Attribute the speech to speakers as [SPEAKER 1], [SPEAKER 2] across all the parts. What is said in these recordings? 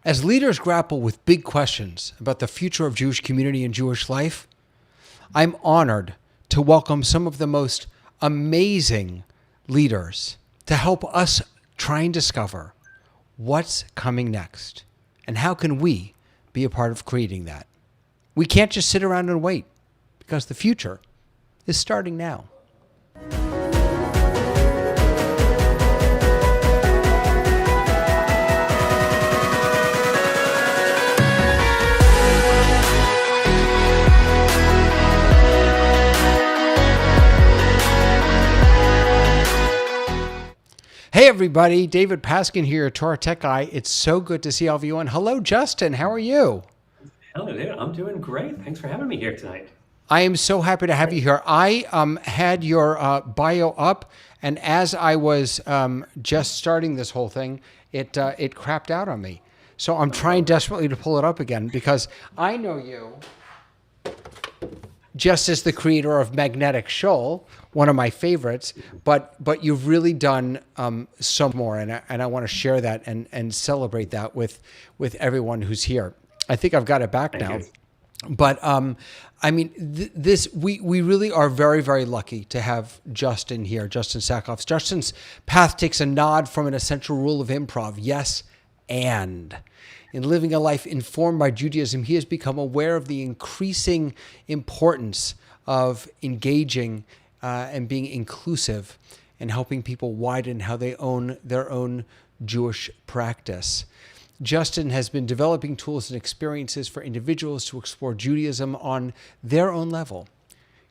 [SPEAKER 1] As leaders grapple with big questions about the future of Jewish community and Jewish life, I'm honored to welcome some of the most amazing leaders to help us try and discover what's coming next and how can we be a part of creating that. We can't just sit around and wait because the future is starting now. Hey everybody, David Paskin here, Torah Tech Guy. It's so good to see all of you. And hello, Justin. How are you?
[SPEAKER 2] Hello, David. I'm doing great. Thanks for having me here tonight.
[SPEAKER 1] I am so happy to have you here. I had your bio up, and as I was just starting this whole thing, it crapped out on me. So I'm trying desperately to pull it up again because I know you just as the creator of Magnetic Shoal, one of my favorites, but you've really done some more, and I want to share that and celebrate that with everyone who's here. I think I've got it back now. But I mean, we really are very, very lucky to have Justin here, Justin Sakofs. Justin's path takes a nod from an essential rule of improv: yes, and. In living a life informed by Judaism, he has become aware of the increasing importance of engaging and being inclusive. and helping people widen how they own their own Jewish practice. Justin has been developing tools and experiences for individuals to explore Judaism on their own level.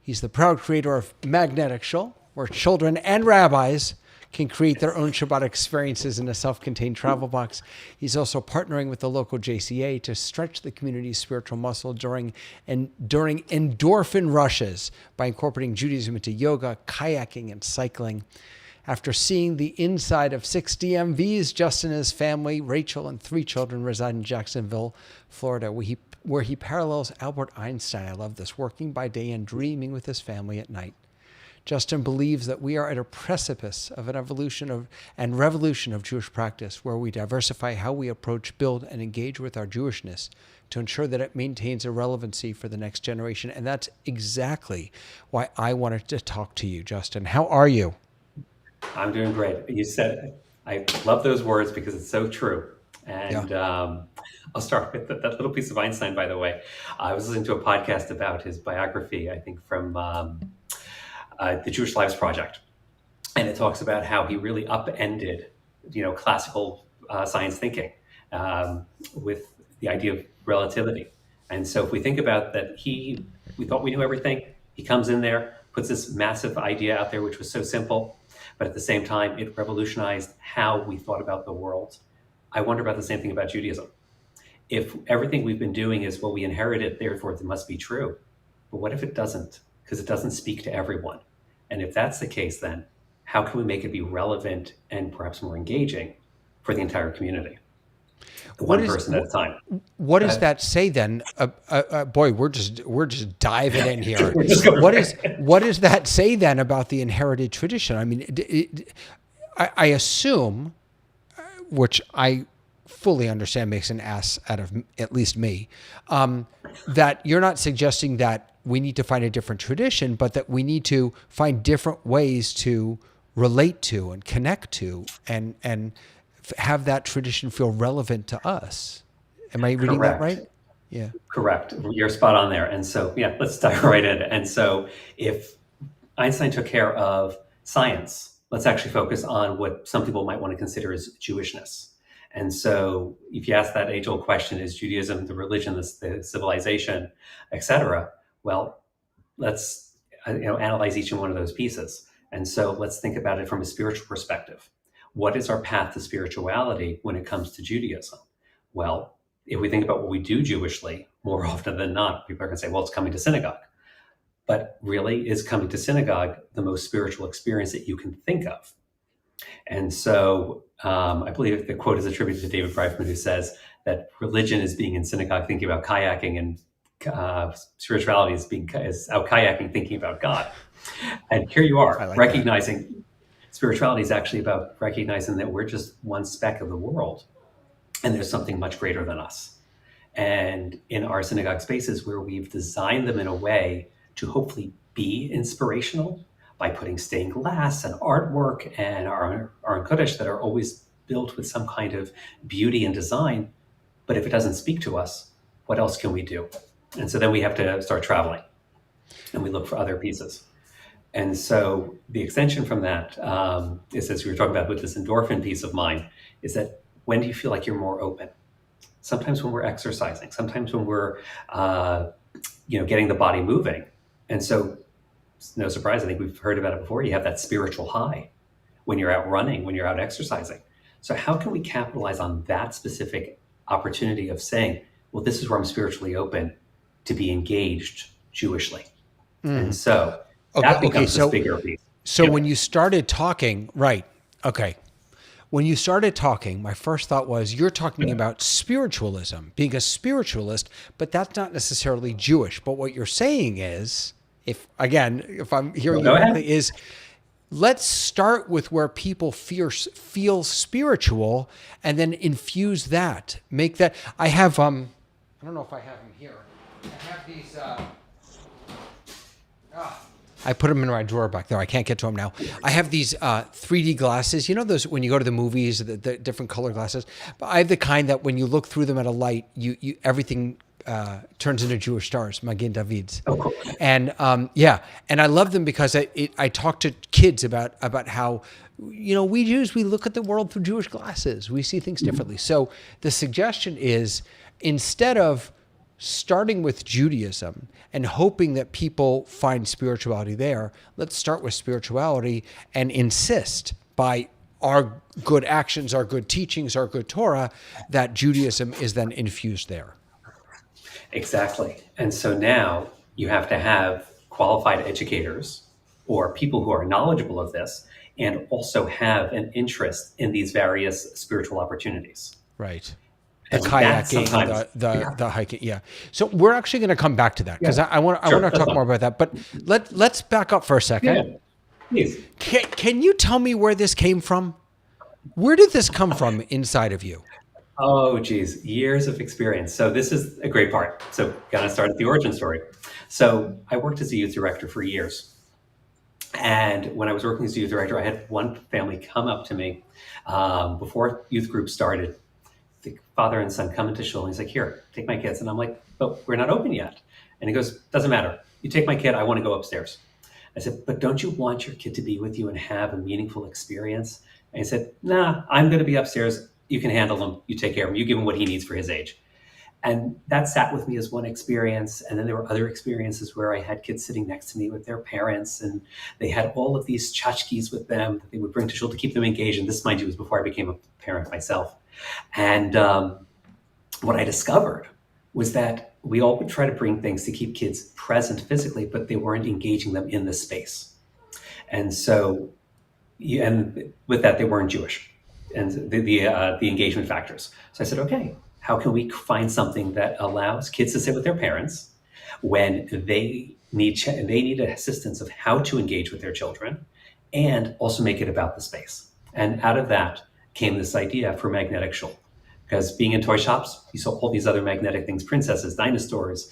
[SPEAKER 1] He's the proud creator of Magnetic Shul, where children and rabbis can create their own Shabbat experiences in a self-contained travel box. He's also partnering with the local JCA to stretch the community's spiritual muscle during endorphin rushes by incorporating Judaism into yoga, kayaking, and cycling. After seeing the inside of 6 DMVs, Justin and his family, Rachel and 3 children, reside in Jacksonville, Florida, where he parallels Albert Einstein. I love this, working by day and dreaming with his family at night. Justin believes that we are at a precipice of an evolution and revolution of Jewish practice, where we diversify how we approach, build, and engage with our Jewishness to ensure that it maintains a relevancy for the next generation. And that's exactly why I wanted to talk to you, Justin. How are you?
[SPEAKER 2] I'm doing great. You said, I love those words because it's so true. And I'll start with that little piece of Einstein, by the way. I was listening to a podcast about his biography, I think from the Jewish Lives Project. And it talks about how he really upended, classical science thinking with the idea of relativity. And so if we think about that, we thought we knew everything. He comes in there, puts this massive idea out there, which was so simple, but at the same time, it revolutionized how we thought about the world. I wonder about the same thing about Judaism. If everything we've been doing is what we inherited, therefore it must be true. But what if it doesn't? Because it doesn't speak to everyone. And if that's the case, then how can we make it be relevant and perhaps more engaging for the entire community? One person at a time.
[SPEAKER 1] What does that say then? Boy, we're just diving in here. What does that say then about the inherited tradition? I mean, I assume, which I fully understand makes an ass out of at least me, that you're not suggesting that we need to find a different tradition, but that we need to find different ways to relate to and connect to and have that tradition feel relevant to us. Am I reading that right? Yeah.
[SPEAKER 2] Correct. You're spot on there. And so, let's dive right in. And so if Einstein took care of science, let's actually focus on what some people might want to consider as Jewishness. And so if you ask that age-old question, is Judaism the religion, the civilization, et cetera? Well, let's analyze each one of those pieces. And so let's think about it from a spiritual perspective. What is our path to spirituality when it comes to Judaism? Well, if we think about what we do Jewishly, more often than not, people are going to say, well, it's coming to synagogue. But really, is coming to synagogue the most spiritual experience that you can think of? And so I believe the quote is attributed to David Breifman, who says that religion is being in synagogue thinking about kayaking, and spirituality is out kayaking thinking about God. And here you are, recognizing spirituality is actually about recognizing that we're just one speck of the world, and there's something much greater than us. And in our synagogue spaces, where we've designed them in a way to hopefully be inspirational by putting stained glass and artwork and our Kodesh that are always built with some kind of beauty and design. But if it doesn't speak to us, what else can we do? And so then we have to start traveling, and we look for other pieces. And so the extension from that is, as we were talking about with this endorphin piece of mine, is that when do you feel like you're more open? Sometimes when we're exercising, sometimes when we're, getting the body moving. And so it's no surprise, I think we've heard about it before, you have that spiritual high when you're out running, when you're out exercising. So how can we capitalize on that specific opportunity of saying, well, this is where I'm spiritually open to be engaged Jewishly. And so that becomes this bigger piece.
[SPEAKER 1] So when you started talking, right, okay. When you started talking, my first thought was you're talking about spiritualism, being a spiritualist, but that's not necessarily Jewish. But what you're saying is, if I'm hearing you correctly, is let's start with where people feel spiritual and then infuse that, make that. I have, I don't know if I have them here. I have these, I put them in my drawer back there. I can't get to them now. I have these 3D glasses. You know those when you go to the movies, the different color glasses? But I have the kind that when you look through them at a light, you everything turns into Jewish stars, Magen Davids.
[SPEAKER 2] Oh, cool.
[SPEAKER 1] And yeah, and I love them because I talk to kids about how, we Jews, we look at the world through Jewish glasses. We see things differently. So the suggestion is, instead of starting with Judaism and hoping that people find spirituality there, let's start with spirituality and insist by our good actions, our good teachings, our good Torah, that Judaism is then infused there.
[SPEAKER 2] Exactly. And so now you have to have qualified educators or people who are knowledgeable of this and also have an interest in these various spiritual opportunities.
[SPEAKER 1] Right. The
[SPEAKER 2] And that
[SPEAKER 1] kayaking,
[SPEAKER 2] sometimes,
[SPEAKER 1] the hiking, yeah. So we're actually going to come back to that because I want
[SPEAKER 2] sure,
[SPEAKER 1] to
[SPEAKER 2] that's
[SPEAKER 1] talk
[SPEAKER 2] fine.
[SPEAKER 1] more about that. But let's back up for a second.
[SPEAKER 2] Yeah, please.
[SPEAKER 1] Can you tell me where this came from? Where did this come from inside of you?
[SPEAKER 2] Oh, geez, years of experience. So this is a great part. So gotta start at the origin story. So I worked as a youth director for years. And when I was working as a youth director, I had one family come up to me before youth group started. The father and son come into shul, and he's like, "Here, take my kids." And I'm like, "But we're not open yet." And he goes, "Doesn't matter. You take my kid. I want to go upstairs." I said, "But don't you want your kid to be with you and have a meaningful experience?" And he said, "Nah, I'm going to be upstairs. You can handle him. You take care of him. You give him what he needs for his age." And that sat with me as one experience. And then there were other experiences where I had kids sitting next to me with their parents, and they had all of these tchotchkes with them that they would bring to shul to keep them engaged. And this, mind you, was before I became a parent myself. And what I discovered was that we all would try to bring things to keep kids present physically, but they weren't engaging them in the space. And so, and with that, they weren't Jewish, and the engagement factors. So I said, okay, how can we find something that allows kids to sit with their parents when they need assistance of how to engage with their children, and also make it about the space. And out of that came this idea for magnetic shul. Because being in toy shops, you saw all these other magnetic things, princesses, dinosaurs,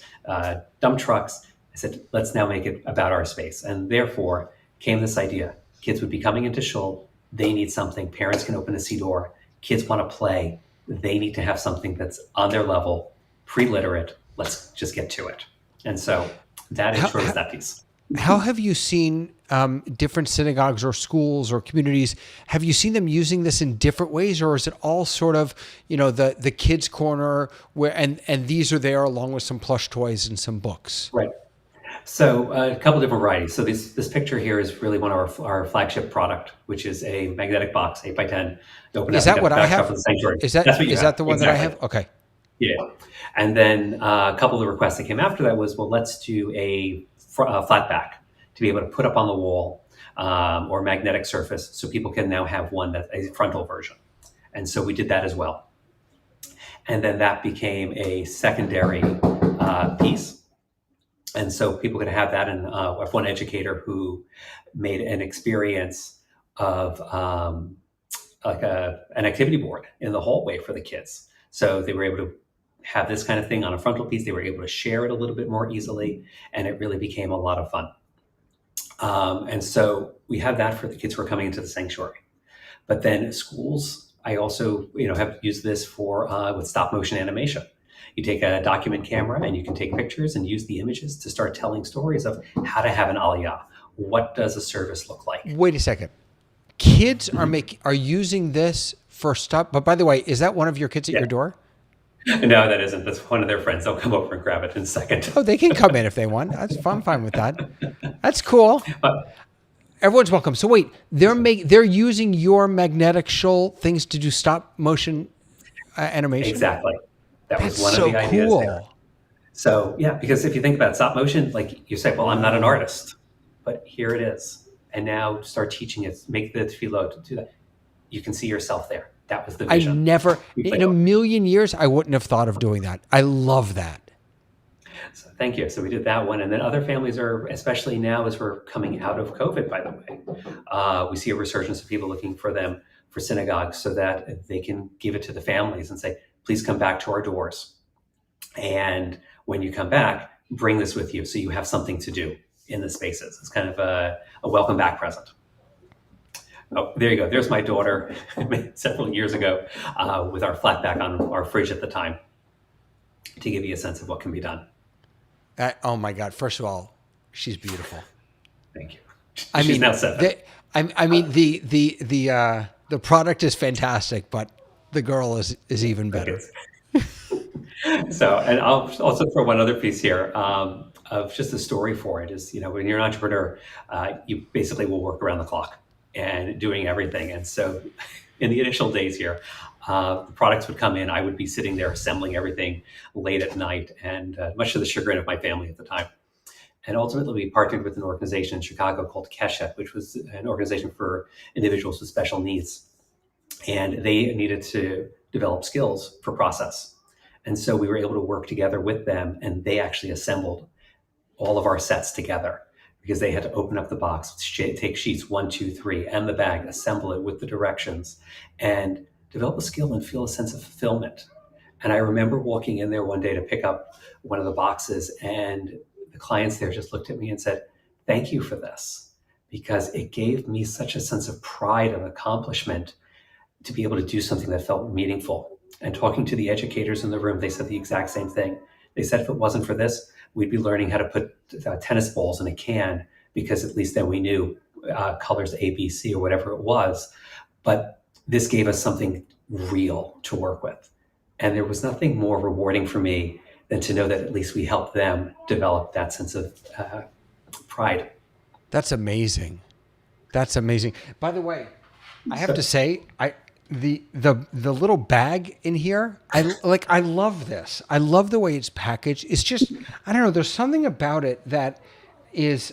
[SPEAKER 2] dump trucks. I said, let's now make it about our space. And therefore came this idea. Kids would be coming into shul. They need something. Parents can open a siddur. Kids want to play. They need to have something that's on their level, pre-literate. Let's just get to it. And so that in short is that piece.
[SPEAKER 1] How have you seen different synagogues or schools or communities? Have you seen them using this in different ways, or is it all sort of, the kids' corner where and these are there along with some plush toys and some books?
[SPEAKER 2] Right. So a couple different varieties. So this picture here is really one of our flagship product, which is a magnetic box, 8x10.
[SPEAKER 1] Is that what I have?
[SPEAKER 2] That's what you
[SPEAKER 1] Is
[SPEAKER 2] have.
[SPEAKER 1] that the one that I
[SPEAKER 2] Exactly.
[SPEAKER 1] have? Okay.
[SPEAKER 2] Yeah. And then a couple of the requests that came after that was, well, let's do a flat back to be able to put up on the wall or magnetic surface, so people can now have one that's a frontal version. And so we did that as well. And then that became a secondary piece. And so people could have that. And I have one educator who made an experience of an activity board in the hallway for the kids. So they were able to have this kind of thing on a frontal piece. They were able to share it a little bit more easily, and it really became a lot of fun. And so we have that for the kids who are coming into the sanctuary. But then schools, I also have used this for with stop motion animation. You take a document camera and you can take pictures and use the images to start telling stories of how to have an aliyah. What does a service look like?
[SPEAKER 1] Wait a second. Kids are using this for stop. But by the way, is that one of your kids at your door?
[SPEAKER 2] No, that isn't. That's one of their friends. They'll come over and grab it in a second.
[SPEAKER 1] Oh, they can come in if they want. I'm fine with that. That's cool. Everyone's welcome. So wait, they're using your magnetic shul things to do stop motion animation.
[SPEAKER 2] Exactly. That was
[SPEAKER 1] That's
[SPEAKER 2] one
[SPEAKER 1] so
[SPEAKER 2] of the ideas
[SPEAKER 1] cool.
[SPEAKER 2] there. So yeah, because if you think about stop motion, like you say, well, I'm not an artist, but here it is. And now start teaching it, make the tefillot to do that. You can see yourself there. That was the vision.
[SPEAKER 1] I never, in a million years, I wouldn't have thought of doing that. I love that.
[SPEAKER 2] So thank you. So we did that one. And then other families are, especially now as we're coming out of COVID, by the way, we see a resurgence of people looking for them for synagogues so that they can give it to the families and say, please come back to our doors. And when you come back, bring this with you so you have something to do in the spaces. It's kind of a welcome back present. Oh, there you go. There's my daughter several years ago with our flat back on our fridge at the time. to give you a sense of what can be done.
[SPEAKER 1] Oh my God! First of all, she's beautiful.
[SPEAKER 2] Thank you.
[SPEAKER 1] I
[SPEAKER 2] She's
[SPEAKER 1] mean,
[SPEAKER 2] now 7.
[SPEAKER 1] I mean the product is fantastic, but the girl is even better.
[SPEAKER 2] So, and I'll also throw one other piece here of just the story for it is, when you're an entrepreneur, you basically will work around the clock and doing everything. And so in the initial days here, the products would come in. I would be sitting there assembling everything late at night, and much to the chagrin of my family at the time. And ultimately, we partnered with an organization in Chicago called Keshet, which was an organization for individuals with special needs. And they needed to develop skills for process. And so we were able to work together with them, and they actually assembled all of our sets together because they had to open up the box, take sheets 1, 2, 3, and the bag, assemble it with the directions, and develop a skill and feel a sense of fulfillment. And I remember walking in there one day to pick up one of the boxes, and the clients there just looked at me and said, "Thank you for this," because it gave me such a sense of pride and accomplishment to be able to do something that felt meaningful. And talking to the educators in the room, they said the exact same thing. They said if it wasn't for this, we'd be learning how to put tennis balls in a can, because at least then we knew colors A, B, C, or whatever it was. But this gave us something real to work with. And there was nothing more rewarding for me than to know that at least we helped them develop that sense of pride.
[SPEAKER 1] That's amazing. That's amazing. By the way, I have to say, the little bag in here, I love this. I love the way it's packaged. It's just, I don't know, there's something about it that is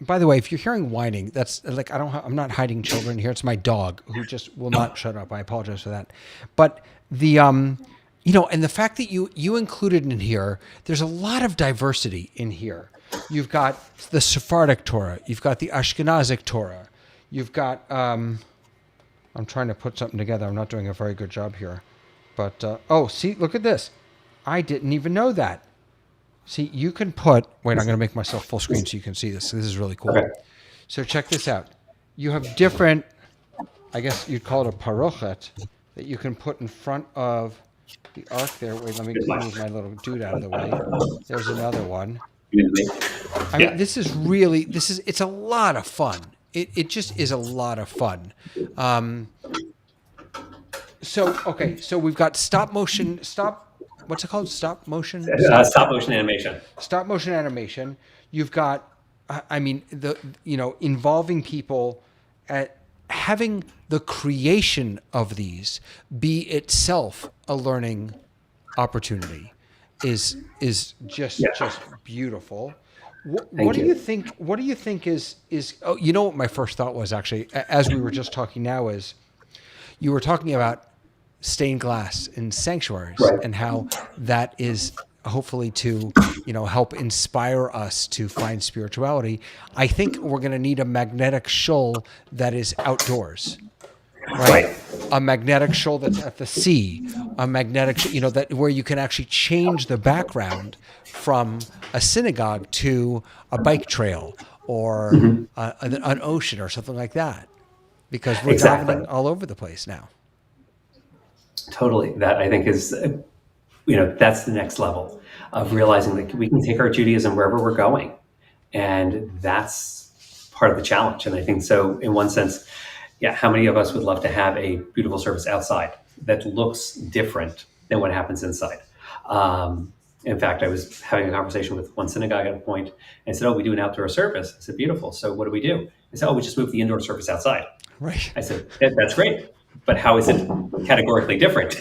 [SPEAKER 1] by the way, if you're hearing whining, that's like I'm not hiding children here. It's my dog who just will not shut up. I apologize for that. But the and the fact that you included in here, there's a lot of diversity in here. You've got the Sephardic Torah, you've got the Ashkenazic Torah, you've got I'm trying to put something together. I'm not doing a very good job here. But, see, look at this. I didn't even know that. See, you can put, wait, I'm going to make myself full screen so you can see this. This is really cool. Okay. So check this out. You have different, I guess you'd call it a parochet, that you can put in front of the ark there. Wait, let me move my little dude out of the way. There's another one. I mean, it's a lot of fun. It just is a lot of fun. So we've got what's it called? Stop motion
[SPEAKER 2] animation.
[SPEAKER 1] Stop motion animation. You've got, involving people at having the creation of these be itself a learning opportunity is just beautiful. What do you think? What do you think is? Oh, you know what my first thought was actually, as we were just talking now, is you were talking about stained glass in sanctuaries, right, and how that is hopefully to help inspire us to find spirituality. I think we're going to need a magnetic shoal that is outdoors. Right. A magnetic shoal that's at the sea, a magnetic, that where you can actually change the background from a synagogue to a bike trail or an ocean or something like that, because we're davening all over the place now.
[SPEAKER 2] Totally. That I think is, that's the next level of realizing that we can take our Judaism wherever we're going. And that's part of the challenge. And I think so in one sense, how many of us would love to have a beautiful service outside that looks different than what happens inside? In fact, I was having a conversation with one synagogue at a point and said, we do an outdoor service. I said, beautiful. So what do we do? They said, we just move the indoor service outside.
[SPEAKER 1] Right.
[SPEAKER 2] I said, that's great. But how is it categorically different?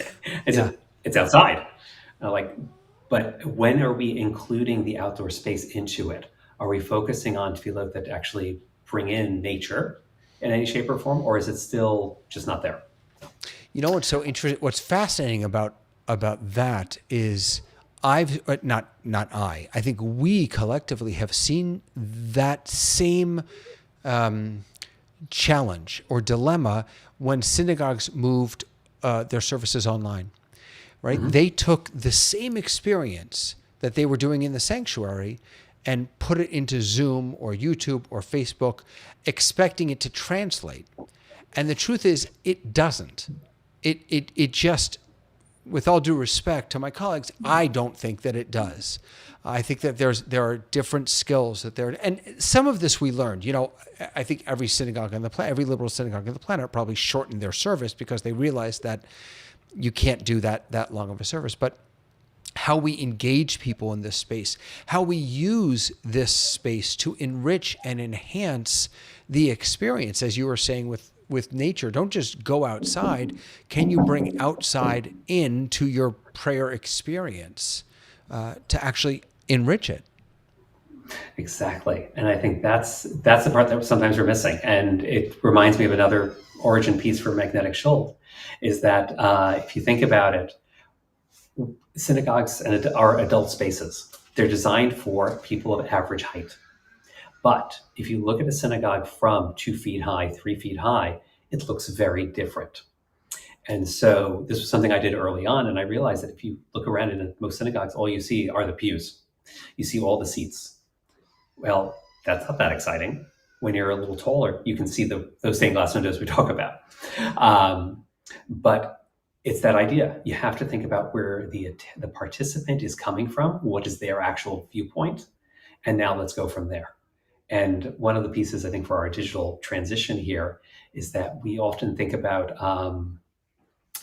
[SPEAKER 2] I said, it's outside. But when are we including the outdoor space into it? Are we focusing on tefillot that actually bring in nature in any shape or form, or is it still just not there?
[SPEAKER 1] What's so interesting, what's fascinating about that is I think we collectively have seen that same challenge or dilemma when synagogues moved their services online, right? Mm-hmm. They took the same experience that they were doing in the sanctuary and put it into Zoom or YouTube or Facebook, expecting it to translate. And the truth is, it doesn't. It just with all due respect to my colleagues, I don't think that it does. I think that there are different skills that there, and some of this we learned. I think every synagogue on the planet, every liberal synagogue on the planet, probably shortened their service because they realized that you can't do that long of a service. But how we engage people in this space, how we use this space to enrich and enhance the experience, as you were saying with nature. Don't just go outside. Can you bring outside into your prayer experience to actually enrich it?
[SPEAKER 2] Exactly. And I think that's the part that sometimes we're missing. And it reminds me of another origin piece for magnetic shoal, is that if you think about it, synagogues are adult spaces. They're designed for people of average height. But if you look at a synagogue from 2 feet high, 3 feet high, it looks very different. And so this was something I did early on. And I realized that if you look around in most synagogues, all you see are the pews. You see all the seats. Well, that's not that exciting. When you're a little taller, you can see those stained glass windows we talk about. But it's that idea. You have to think about where the participant is coming from. What is their actual viewpoint? And now let's go from there. And one of the pieces, I think, for our digital transition here is that we often think about, how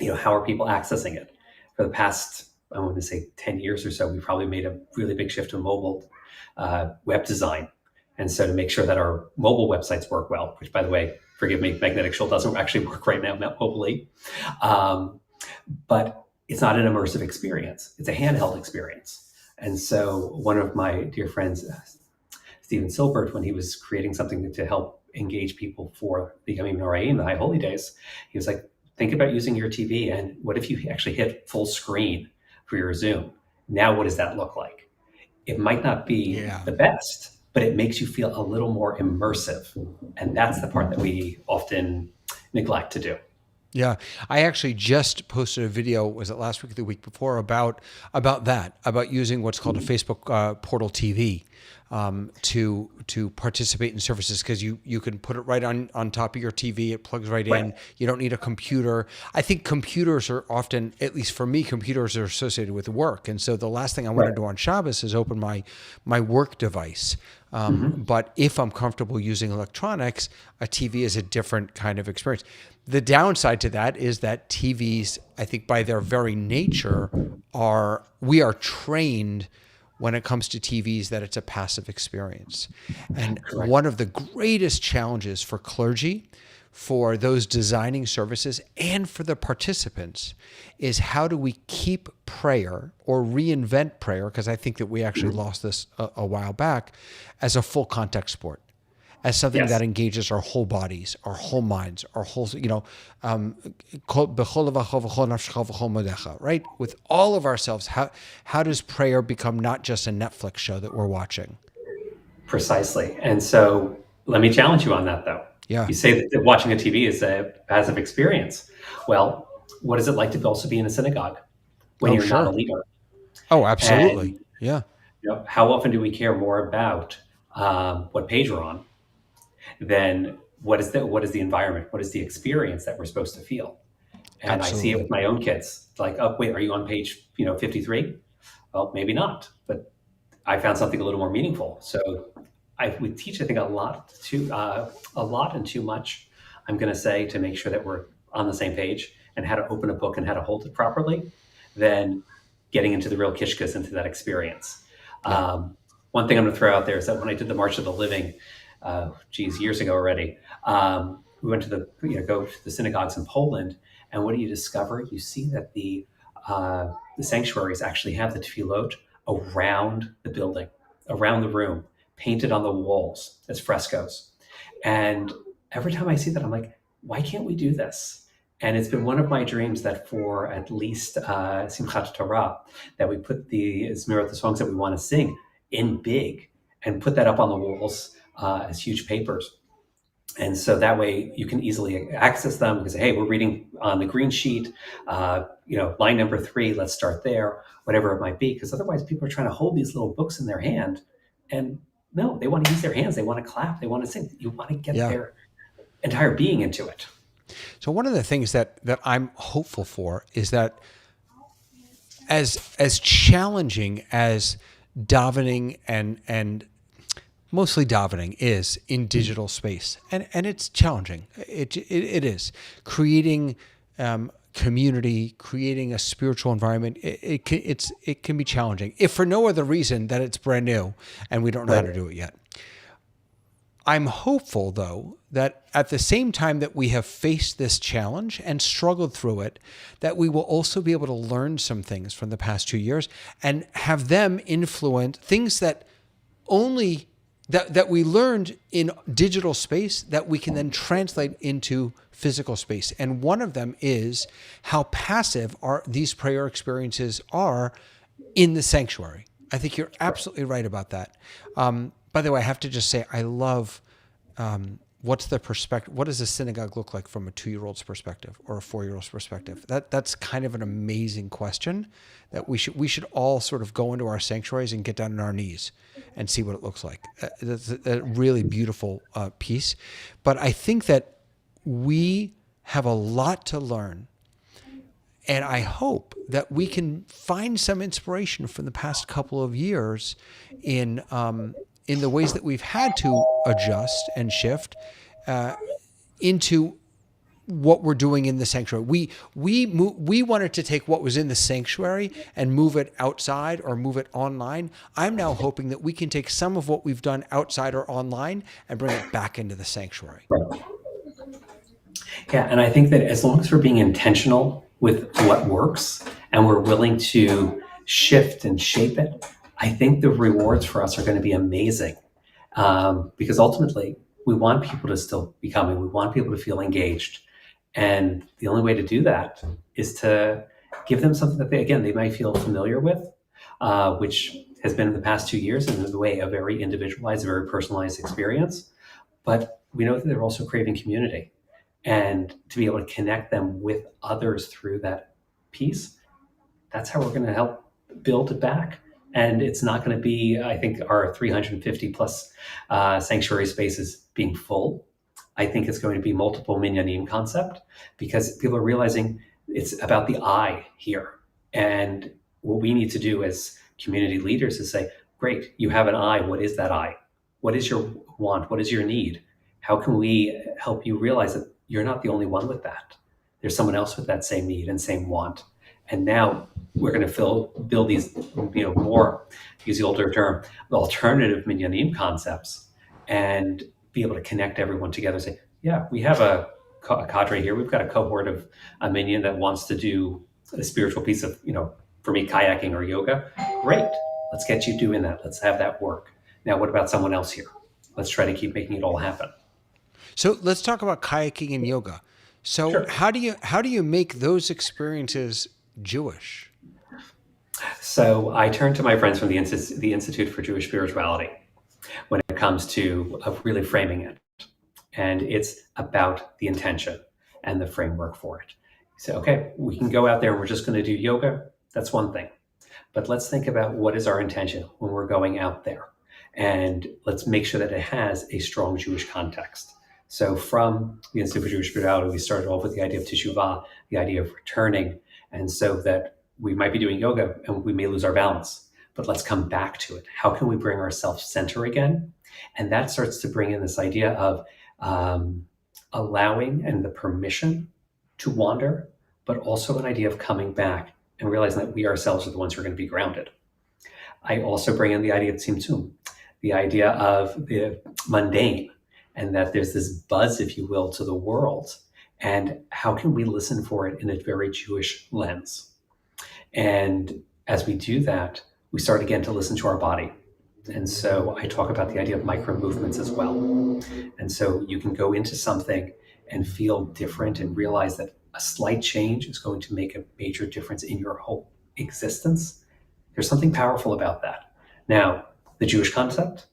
[SPEAKER 2] are people accessing it? For the past, I want to say 10 years or so, we probably made a really big shift to mobile web design. And so to make sure that our mobile websites work well, which, by the way, forgive me, Magnetic Shoal doesn't actually work right now mobilely. But it's not an immersive experience. It's a handheld experience. And so one of my dear friends, Stephen Silbert, when he was creating something to help engage people for the Yamim Noraim, the High Holy Days, he was like, think about using your TV, and what if you actually hit full screen for your Zoom? Now, what does that look like? It might not be the best, but it makes you feel a little more immersive. And that's the part that we often neglect to do.
[SPEAKER 1] Yeah, I actually just posted a video, was it last week or the week before, about using what's called a Facebook portal TV to participate in services, because you can put it right on top of your TV. It plugs right in. You don't need a computer. I think computers are often, at least for me, computers are associated with work, and so the last thing I want to do on Shabbos is open my work device. But if I'm comfortable using electronics, a TV is a different kind of experience. The downside to that is that TVs, I think by their very nature, we are trained when it comes to TVs that it's a passive experience. And one of the greatest challenges for clergy, for those designing services, and for the participants is how do we keep prayer or reinvent prayer, because I think that we actually lost this a while back, as a full contact sport, as something that engages our whole bodies, our whole minds, our whole, right? With all of ourselves, how does prayer become not just a Netflix show that we're watching?
[SPEAKER 2] Precisely. And so let me challenge you on that, though.
[SPEAKER 1] Yeah.
[SPEAKER 2] You say that watching a TV is a passive experience. Well, what is it like to also be in a synagogue when you're not a leader?
[SPEAKER 1] Oh, absolutely. And,
[SPEAKER 2] how often do we care more about what page we're on than what is the environment? What is the experience that we're supposed to feel? And I see it with my own kids. It's like, oh, wait, are you on page 53? Well, maybe not, but I found something a little more meaningful. So we teach, I think, a lot and too much, I'm going to say, to make sure that we're on the same page and how to open a book and how to hold it properly, than getting into the real kishkas, into that experience. One thing I'm going to throw out there is that when I did the March of the Living, years ago already, we went to go to the synagogues in Poland, and what do you discover? You see that the sanctuaries actually have the tefillot around the building, around the room, painted on the walls as frescoes. And every time I see that, I'm like, why can't we do this? And it's been one of my dreams that for at least Simchat Torah, that we put the Zmirot, the songs that we want to sing, in big and put that up on the walls as huge papers. And so that way you can easily access them, because, hey, we're reading on the green sheet, line number 3, let's start there, whatever it might be. Because otherwise people are trying to hold these little books in their hand, and no, they want to use their hands. They want to clap. They want to sing. You want to get their entire being into it.
[SPEAKER 1] So one of the things that I'm hopeful for is that as challenging as davening and mostly davening is in digital space, and it's challenging. It is creating community, creating a spiritual environment. It can be challenging, if for no other reason that it's brand new and we don't know how to do it yet. I'm hopeful, though, that at the same time that we have faced this challenge and struggled through it, that we will also be able to learn some things from the past 2 years and have them influence things that only that we learned in digital space that we can then translate into physical space. And one of them is how passive these prayer experiences are in the sanctuary. I think you're absolutely right about that. By the way, I have to just say, I love what's the perspective. What does a synagogue look like from a 2-year-old's perspective or a 4-year-old's perspective? That's kind of an amazing question that we should all sort of go into our sanctuaries and get down on our knees and see what it looks like. That's a really beautiful piece. But I think that we have a lot to learn. And I hope that we can find some inspiration from the past couple of years in the ways that we've had to adjust and shift into what we're doing in the sanctuary. We wanted to take what was in the sanctuary and move it outside or move it online. I'm now hoping that we can take some of what we've done outside or online and bring it back into the sanctuary.
[SPEAKER 2] Right. Yeah, and I think that as long as we're being intentional with what works and we're willing to shift and shape it, I think the rewards for us are going to be amazing, because ultimately we want people to still be coming. We want people to feel engaged. And the only way to do that is to give them something that they might feel familiar with, which has been in the past 2 years in the way a very individualized, very personalized experience. But we know that they're also craving community, and to be able to connect them with others through that piece, that's how we're going to help build it back. And it's not going to be, I think, our 350 plus sanctuary spaces being full. I think it's going to be multiple minyanim concept, because people are realizing it's about the I here. And what we need to do as community leaders is say, great, you have an I. What is that I? What is your want? What is your need? How can we help you realize that you're not the only one with that? There's someone else with that same need and same want. And now we're going to build these, more, use the older term, the alternative minyanim concepts, and be able to connect everyone together. Say, yeah, we have a cadre here. We've got a cohort of a minyan that wants to do a spiritual piece of, for me, kayaking or yoga. Great. Let's get you doing that. Let's have that work. Now, what about someone else here? Let's try to keep making it all happen.
[SPEAKER 1] So let's talk about kayaking and yoga. So
[SPEAKER 2] Sure.
[SPEAKER 1] how do you make those experiences Jewish?
[SPEAKER 2] So I turn to my friends from the Institute for Jewish Spirituality when it comes to really framing it. And it's about the intention and the framework for it. So, okay, we can go out there and we're just going to do yoga. That's one thing. But let's think about what is our intention when we're going out there. And let's make sure that it has a strong Jewish context. So from the Institute for Jewish Spirituality, we started off with the idea of teshuvah, the idea of returning. And so that we might be doing yoga and we may lose our balance, but let's come back to it. How can we bring ourselves center again? And that starts to bring in this idea of allowing and the permission to wander, but also an idea of coming back and realizing that we ourselves are the ones who are going to be grounded. I also bring in the idea of tzimtzum, the idea of the mundane, and that there's this buzz, if you will, to the world. And how can we listen for it in a very Jewish lens? And as we do that, we start again to listen to our body. And so I talk about the idea of micro movements as well. And so you can go into something and feel different and realize that a slight change is going to make a major difference in your whole existence. There's something powerful about that. Now, the Jewish concept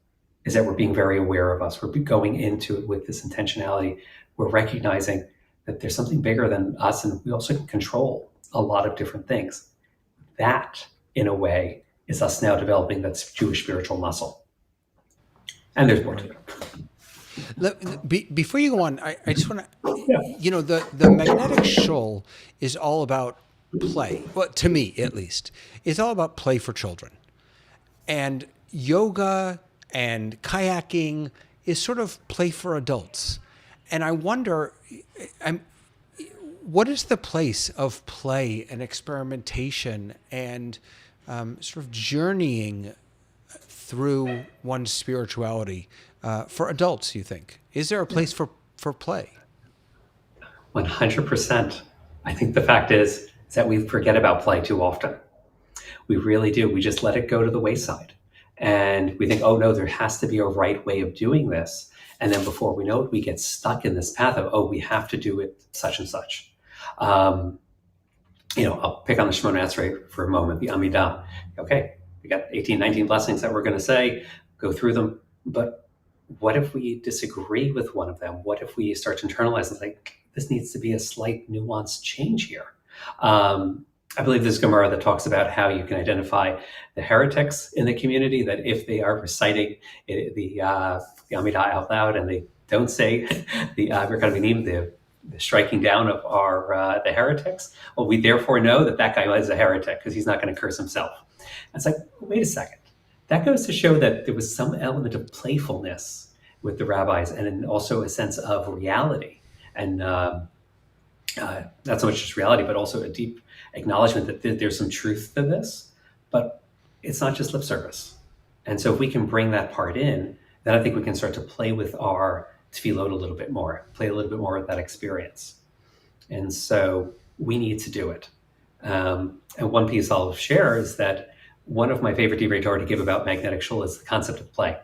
[SPEAKER 2] is that we're being very aware of us. We're going into it with this intentionality. We're recognizing that there's something bigger than us, and we also can control a lot of different things. That, in a way, is us now developing that Jewish spiritual muscle. And there's more to it.
[SPEAKER 1] Before you go on, I just want to, the magnetic shoal is all about play. Well, to me, at least, it's all about play for children. And yoga and kayaking is sort of play for adults. And I wonder, what is the place of play and experimentation and sort of journeying through one's spirituality for adults, you think? Is there a place for play?
[SPEAKER 2] 100%. I think the fact is that we forget about play too often. We really do. We just let it go to the wayside. And we think, oh no, there has to be a right way of doing this. And then before we know it, we get stuck in this path of, oh, we have to do it such and such. I'll pick on the Shemona Esrei for a moment, the Amidah. Okay, we got 18, 19 blessings that we're going to say, go through them. But what if we disagree with one of them? What if we start to internalize and like, this needs to be a slight nuanced change here? I believe there's Gemara that talks about how you can identify the heretics in the community, that if they are reciting the Amidah out loud and they don't say the Birkat Minim, the striking down of the heretics, well, we therefore know that guy is a heretic because he's not going to curse himself. And it's like, wait a second. That goes to show that there was some element of playfulness with the rabbis and also a sense of reality. And not so much just reality, but also a deep acknowledgement that there's some truth to this, but it's not just lip service. And so if we can bring that part in, then I think we can start to play with our tefillot a little bit more, play a little bit more with that experience. And so we need to do it. And one piece I'll share is that one of my favorite divrei Torah to give about magnetic shul is the concept of play.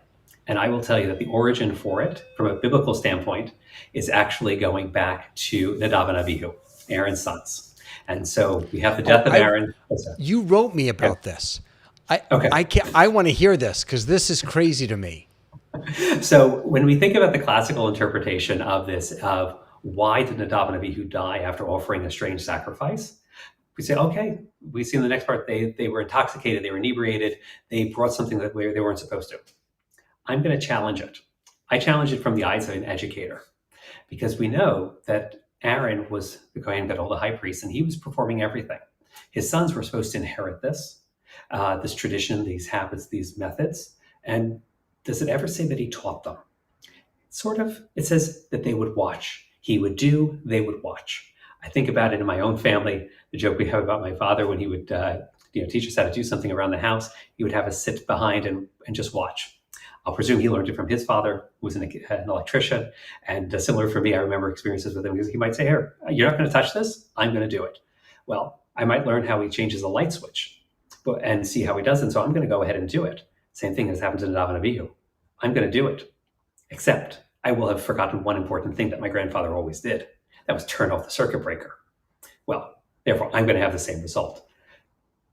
[SPEAKER 2] And I will tell you that the origin for it, from a biblical standpoint, is actually going back to Nadav and Avihu, Aaron's sons. And so we have the death of Aaron.
[SPEAKER 1] You wrote me about this.
[SPEAKER 2] Okay.
[SPEAKER 1] I want to hear this because this is crazy to me.
[SPEAKER 2] So when we think about the classical interpretation of this, of why did Nadav and Avihu die after offering a strange sacrifice, we say, okay, we see in the next part, they were intoxicated, they were inebriated, they brought something that they weren't supposed to. I'm going to challenge it. I challenge it from the eyes of an educator, because we know that Aaron was the Kohen Gadol, the high priest, and he was performing everything. His sons were supposed to inherit this tradition, these habits, these methods. And does it ever say that he taught them? Sort of. It says that they would watch. He would do, they would watch. I think about it in my own family, the joke we have about my father when he would teach us how to do something around the house. He would have us sit behind and just watch. I'll presume he learned it from his father, who was an electrician. And similar for me, I remember experiences with him because he might say, here, you're not going to touch this. I'm going to do it. Well, I might learn how he changes a light switch and see how he does it. So I'm going to go ahead and do it. Same thing has happened to Nadav and Avihu. I'm going to do it. Except I will have forgotten one important thing that my grandfather always did. That was turn off the circuit breaker. Well, therefore, I'm going to have the same result.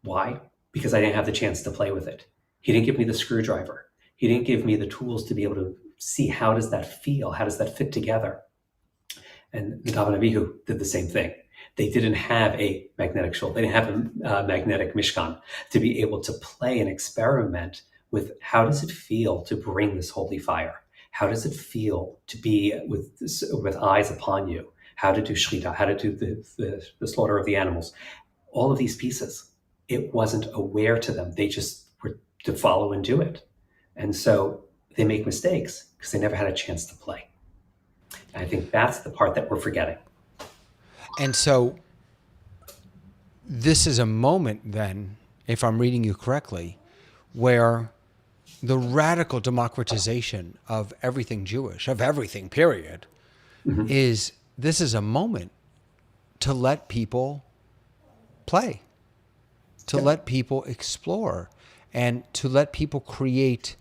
[SPEAKER 2] Why? Because I didn't have the chance to play with it. He didn't give me the screwdriver. He didn't give me the tools to be able to see how does that feel? How does that fit together? And Nadav and Avihu did the same thing. They didn't have a magnetic shul. They didn't have a magnetic mishkan to be able to play and experiment with how does it feel to bring this holy fire? How does it feel to be with eyes upon you? How to do shechita, how to do the slaughter of the animals. All of these pieces, it wasn't aware to them. They just were to follow and do it. And so they make mistakes because they never had a chance to play. And I think that's the part that we're forgetting.
[SPEAKER 1] And so this is a moment then, if I'm reading you correctly, where the radical democratization of everything Jewish, of everything, period, is this is a moment to let people play, to let people explore, and to let people create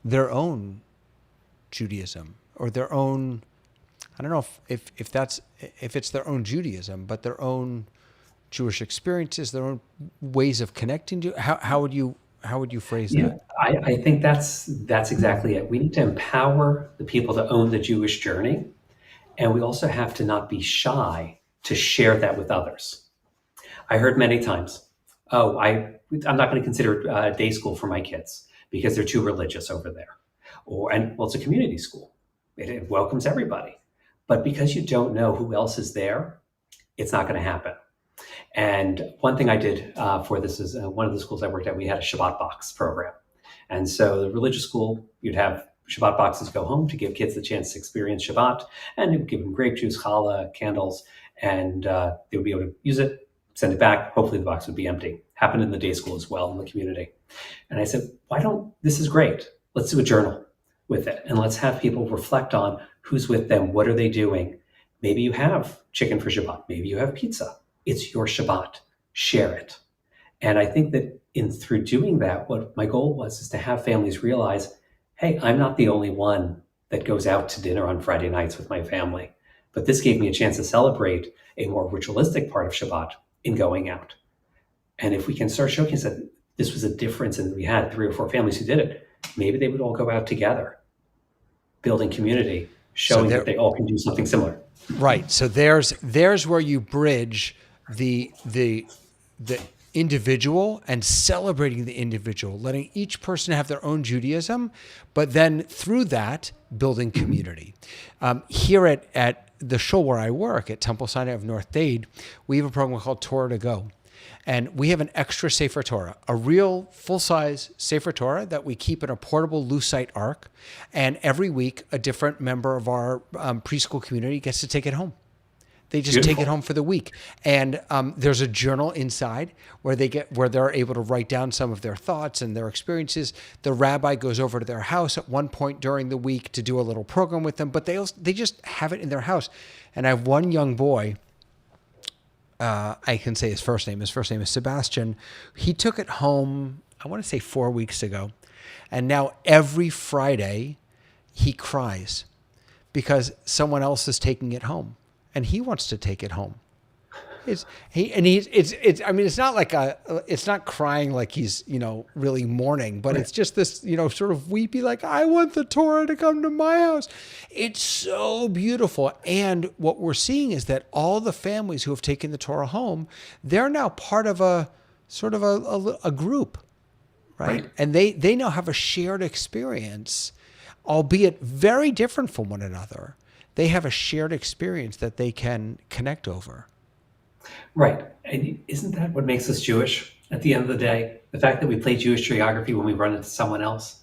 [SPEAKER 1] their own Judaism or their own, I don't know if it's their own Judaism, but their own Jewish experiences, their own ways of connecting to. How would you phrase that?
[SPEAKER 2] I think that's exactly it. We need to empower the people to own the Jewish journey, and we also have to not be shy to share that with others. I heard many times, "Oh, I'm not going to consider day school for my kids because they're too religious over there," it's a community school. It welcomes everybody, but because you don't know who else is there, it's not going to happen. And one thing I did for this is one of the schools I worked at, we had a Shabbat box program. And so the religious school, you'd have Shabbat boxes go home to give kids the chance to experience Shabbat, and it would give them grape juice, challah, candles, and they would be able to use it, send it back. Hopefully the box would be empty. Happened in the day school as well in the community. And I said, this is great. Let's do a journal with it. And let's have people reflect on who's with them. What are they doing? Maybe you have chicken for Shabbat. Maybe you have pizza. It's your Shabbat. Share it. And I think that through doing that, what my goal was is to have families realize, hey, I'm not the only one that goes out to dinner on Friday nights with my family. But this gave me a chance to celebrate a more ritualistic part of Shabbat in going out. And if we can start showcasing that this was a difference and we had 3 or 4 families who did it, maybe they would all go out together, building community, showing that they all can do something similar.
[SPEAKER 1] Right. So there's where you bridge the individual and celebrating the individual, letting each person have their own Judaism, but then through that, building community. Here at the shul where I work, at Temple Sinai of North Dade, we have a program called Torah To Go. And we have an extra Sefer Torah, a real full-size Sefer Torah that we keep in a portable Lucite ark. And every week, a different member of our preschool community gets to take it home. They just take it home for the week. And there's a journal inside where they're able to write down some of their thoughts and their experiences. The rabbi goes over to their house at one point during the week to do a little program with them, but they just have it in their house. And I have one young boy, I can say his first name. His first name is Sebastian. He took it home, I want to say 4 weeks ago. And now every Friday he cries because someone else is taking it home and he wants to take it home. It's not crying like he's, really mourning, but it's just this, sort of weepy, like, I want the Torah to come to my house. It's so beautiful. And what we're seeing is that all the families who have taken the Torah home, they're now part of a sort of a group, right? And they now have a shared experience, albeit very different from one another. They have a shared experience that they can connect over.
[SPEAKER 2] Right. And isn't that what makes us Jewish at the end of the day? The fact that we play Jewish geography when we run into someone else.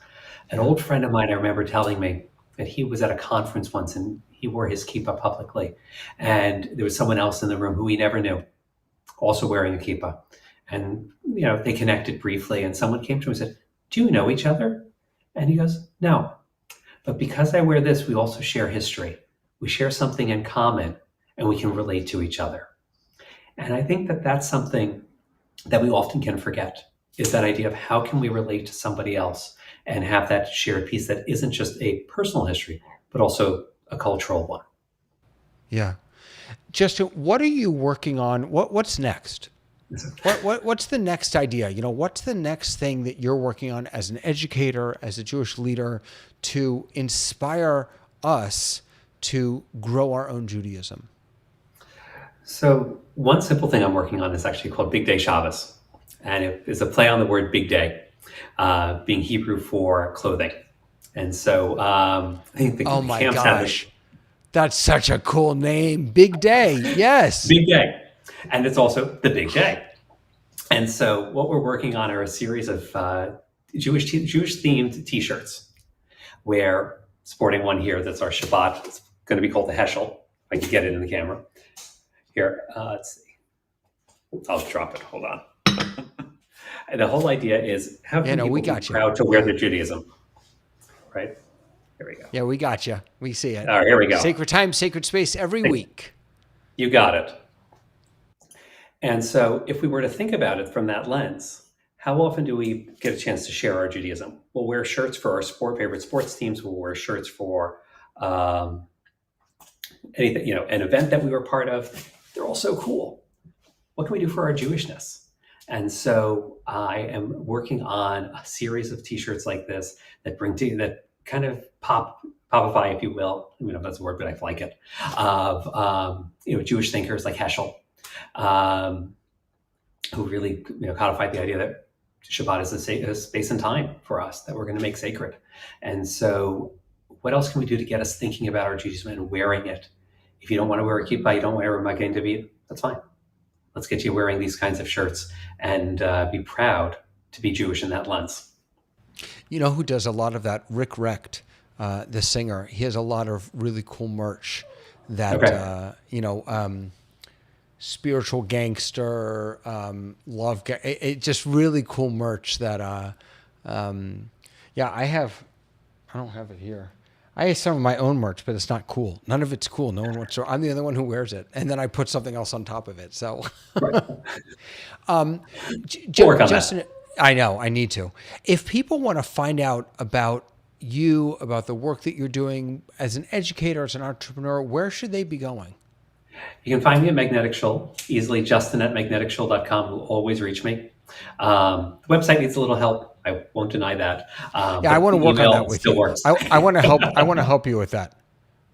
[SPEAKER 2] An old friend of mine, I remember telling me that he was at a conference once and he wore his kippah publicly. And there was someone else in the room who he never knew, also wearing a kippah. And, they connected briefly and someone came to him and said, do you know each other? And he goes, no. But because I wear this, we also share history. We share something in common and we can relate to each other. And I think that that's something that we often can forget, is that idea of how can we relate to somebody else and have that shared piece that isn't just a personal history, but also a cultural one.
[SPEAKER 1] Yeah. Justin, what are you working on? What's next? What's the next idea? What's the next thing that you're working on as an educator, as a Jewish leader, to inspire us to grow our own Judaism?
[SPEAKER 2] So one simple thing I'm working on is actually called Big Day Shabbos. And it is a play on the word big day, being Hebrew for clothing. And so I think the
[SPEAKER 1] oh my
[SPEAKER 2] camps
[SPEAKER 1] gosh, that's such a cool name. Big Day. Yes.
[SPEAKER 2] Big Day. And it's also the big day. And so what we're working on are a series of Jewish themed t-shirts, where sporting one here that's our Shabbat. It's going to be called the Heschel. I can get it in the camera. Here, let's see. I'll drop it. Hold on. The whole idea is how can people be proud to wear their Judaism? Right? Here we go.
[SPEAKER 1] Yeah, we got you. We see it.
[SPEAKER 2] All right, here we go.
[SPEAKER 1] Sacred time, sacred space every week.
[SPEAKER 2] You got it. And so if we were to think about it from that lens, how often do we get a chance to share our Judaism? We'll wear shirts for our favorite sports teams. We'll wear shirts for anything, an event that we were part of. They're all so cool. What can we do for our Jewishness? And so I am working on a series of t-shirts like this that that kind of popify, if you will. I don't know if that's a word, but I like it. Of Jewish thinkers like Heschel, who really codified the idea that Shabbat is a space and time for us that we're going to make sacred. And so, what else can we do to get us thinking about our Judaism and wearing it? If you don't want to wear a kippah, you don't want to wear a Magen David, that's fine. Let's get you wearing these kinds of shirts and be proud to be Jewish in that lens.
[SPEAKER 1] You know who does a lot of that? Rick Recht, the singer. He has a lot of really cool merch that,
[SPEAKER 2] Okay.
[SPEAKER 1] spiritual gangster, love, it just really cool merch that, yeah, I don't have it here. I have some of my own merch, but it's not cool. None of it's cool. No one wants to. I'm the only one who wears it. And then I put something else on top of it. So,
[SPEAKER 2] Right. We'll work on
[SPEAKER 1] Justin,
[SPEAKER 2] that.
[SPEAKER 1] I know I need to. If people want to find out about you, about the work that you're doing as an educator, as an entrepreneur, where should they be going?
[SPEAKER 2] You can find me at Magnetic Shoal, easily Justin at magneticshoal.com will always reach me. The website needs a little help. I won't deny that.
[SPEAKER 1] Yeah, I
[SPEAKER 2] But
[SPEAKER 1] want to
[SPEAKER 2] the
[SPEAKER 1] work on
[SPEAKER 2] email
[SPEAKER 1] that with
[SPEAKER 2] still
[SPEAKER 1] you.
[SPEAKER 2] works.
[SPEAKER 1] I want to help. I want to help you with that.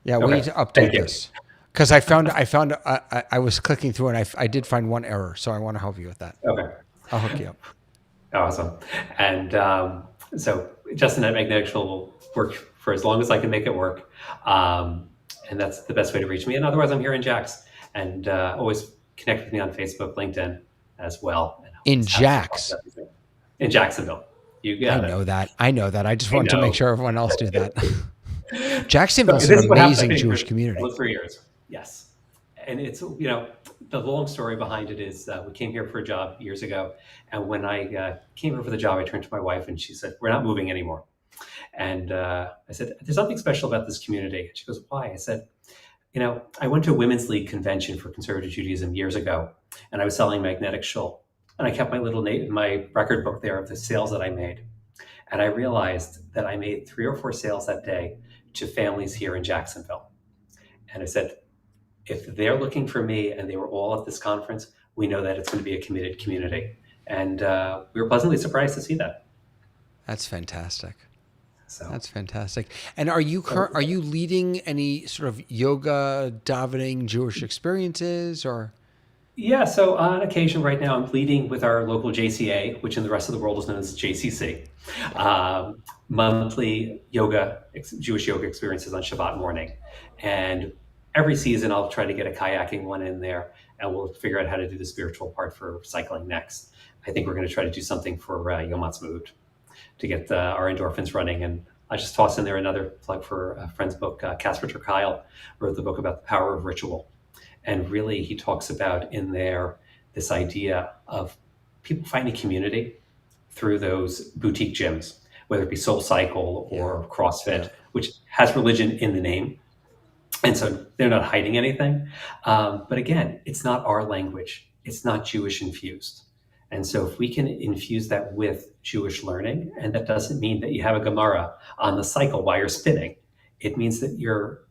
[SPEAKER 1] Yeah, we
[SPEAKER 2] Okay.
[SPEAKER 1] need to update
[SPEAKER 2] Thank you.
[SPEAKER 1] this because I was clicking through and I did find one error. So I want to help you with that.
[SPEAKER 2] Okay.
[SPEAKER 1] I'll hook you up.
[SPEAKER 2] Awesome. And so Justin at Magnetic Shoal will work for as long as I can make it work. And that's the best way to reach me. And otherwise, I'm here in Jax. And always connect with me on Facebook, LinkedIn as well. And
[SPEAKER 1] In
[SPEAKER 2] always happy to talk
[SPEAKER 1] Jax.
[SPEAKER 2] about everything. In Jacksonville. You
[SPEAKER 1] I
[SPEAKER 2] got it.
[SPEAKER 1] know that. I know that. I just
[SPEAKER 2] I
[SPEAKER 1] wanted to make
[SPEAKER 2] know.
[SPEAKER 1] sure everyone else knew that.
[SPEAKER 2] So
[SPEAKER 1] Jacksonville's
[SPEAKER 2] this
[SPEAKER 1] an
[SPEAKER 2] is what happened, I
[SPEAKER 1] amazing
[SPEAKER 2] think,
[SPEAKER 1] Jewish
[SPEAKER 2] for
[SPEAKER 1] community.
[SPEAKER 2] almost 3 years. Yes. And it's, the long story behind it is we came here for a job years ago. And when I came here for the job, I turned to my wife and she said, "We're not moving anymore." And I said, "There's something special about this community." She goes, "Why?" I said, I went to a Women's League convention for Conservative Judaism years ago, and I was selling Magnetic Shoal. And I kept my record book there of the sales that I made. And I realized that I made 3 or 4 sales that day to families here in Jacksonville. And I said, if they're looking for me and they were all at this conference, we know that it's going to be a committed community. And we were pleasantly surprised to see that.
[SPEAKER 1] That's fantastic.
[SPEAKER 2] So
[SPEAKER 1] That's fantastic. And are you leading any sort of yoga, davening, Jewish experiences or?
[SPEAKER 2] yeah, so on occasion right now, I'm leading with our local JCA, which in the rest of the world is known as JCC, monthly Jewish yoga experiences on Shabbat morning. And every season, I'll try to get a kayaking one in there, and we'll figure out how to do the spiritual part for cycling next. I think we're going to try to do something for Yom Ha'atzmaut to get our endorphins running. And I just toss in there another plug for a friend's book. Casper ter Kuile wrote the book about the power of ritual. And really, he talks about in there this idea of people finding community through those boutique gyms, whether it be Soul Cycle or CrossFit, which has religion in the name. And so they're not hiding anything. But again, it's not our language. It's not Jewish infused. And so if we can infuse that with Jewish learning, and that doesn't mean that you have a Gemara on the cycle while you're spinning, it means that you're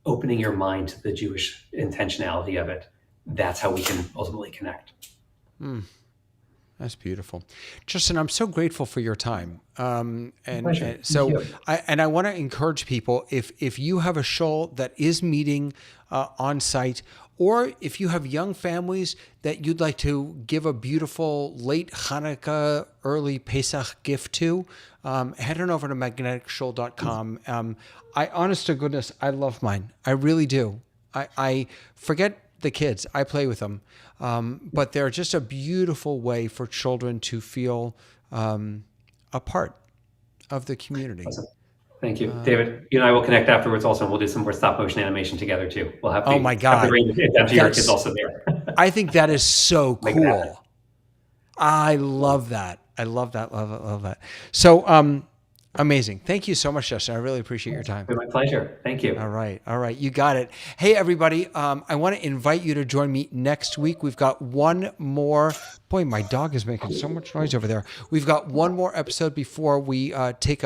[SPEAKER 2] opening your mind to the Jewish intentionality of it. That's how we can ultimately connect.
[SPEAKER 1] That's beautiful. Justin, I'm so grateful for your time.
[SPEAKER 2] Pleasure.
[SPEAKER 1] So
[SPEAKER 2] Thank you.
[SPEAKER 1] I want to encourage people, if you have a shul that is meeting on site, or if you have young families that you'd like to give a beautiful late Hanukkah, early Pesach gift to, head on over to magneticshoal.com. I, honest to goodness, I love mine. I really do. I forget the kids. I play with them. But they're just a beautiful way for children to feel a part of the community.
[SPEAKER 2] Awesome. Thank you, David. You and I will connect afterwards also, and we'll do some more stop motion animation together too. We'll have
[SPEAKER 1] Oh my God.
[SPEAKER 2] have the adaptive your kids also there.
[SPEAKER 1] I think that is so
[SPEAKER 2] Make it happen.
[SPEAKER 1] cool. I love that. I love that. Love that. So, amazing. Thank you so much, Justin. I really appreciate your time.
[SPEAKER 2] It's been my pleasure. Thank you.
[SPEAKER 1] All right. You got it. Hey, everybody. I want to invite you to join me next week. We've got one more. Boy, my dog is making so much noise over there. We've got one more episode before we take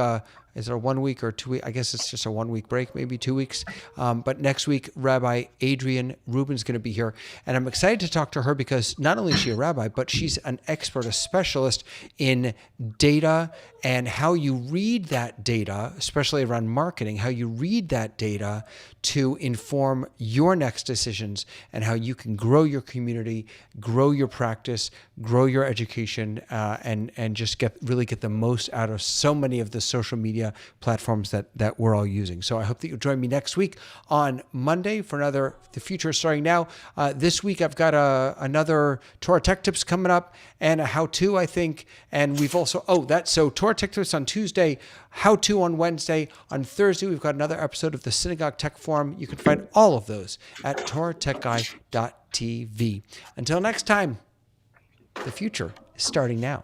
[SPEAKER 1] is it a 1 week or 2 week? I guess it's just a 1 week break, maybe 2 weeks. But next week, Rabbi Adrienne Rubin's going to be here. And I'm excited to talk to her because not only is she a rabbi, but she's an expert, a specialist in data and how you read that data, especially around marketing, how you read that data to inform your next decisions and how you can grow your community, grow your practice, grow your education, and just really get the most out of so many of the social media media platforms that we're all using. So I hope that you'll join me next week on Monday for another The Future is Starting Now. This week I've got another Torah Tech Tips coming up and a how-to, I think. And we've also, so Torah Tech Tips on Tuesday, how-to on Wednesday. On Thursday, we've got another episode of the Synagogue Tech Forum. You can find all of those at TorahTechGuy.tv. Until next time, the future is starting now.